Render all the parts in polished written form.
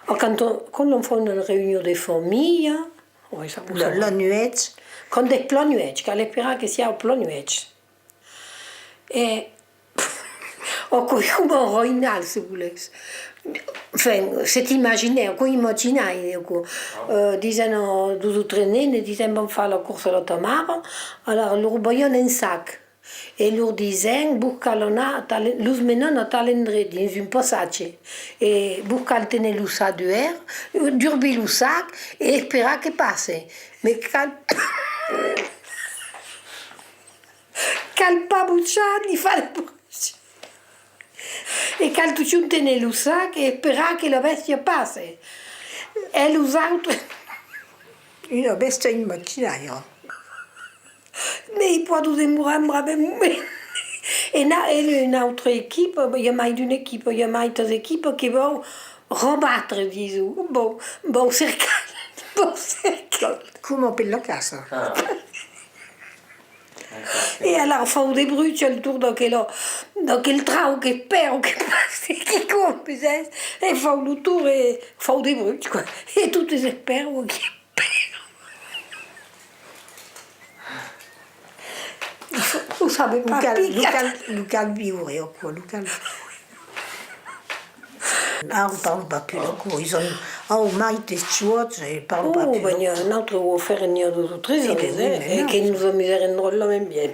Quand on fait une réunion de famille, La nuit. quand è planuec, che l'espera che sia planuec. E ho come un roinal, se volessi. Enfin, c'est imaginaire, qu'on immaginait. Dicono, 2 o 3 nene, dicono, fare la corsa alla tamara, allora loro vogliono un sac. E loro dicono, buscalo los menon a talendre, in un passaggio. E buscalo tenere lo sac dehors, durbi lo sac e spera che passi. Ma cal pas bucciare, li fa le bucce. E cal tu giunte nello sac e spera che la bestia passi. E los altri... Una bestia immaginaria. Mais può demorare e un'altra equipe, il y a mai une équipe, il y a mai 2 équipes qui vont rabattre, disons. Bon cercare. Come per la casa. E allora fa des bruits autour dans quel trau che spero che passi, che compie, e fa un tour e fa des bruits, quoi. E tutti sperano che non sabe pas Local vivere, quoi. Local. Ah, on parle pas plus là, ils ont ormai tesciuots e parlent pas plus. Oh, un altro vuole fare 2 o 3 ans, e che nous amuseremo même bien.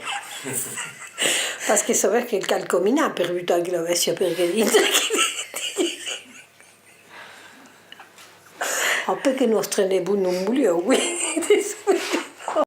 Parce que sapeva che il calcomina per evitare che la vestia perché dentro. Après que nous traînons non voulons, oui.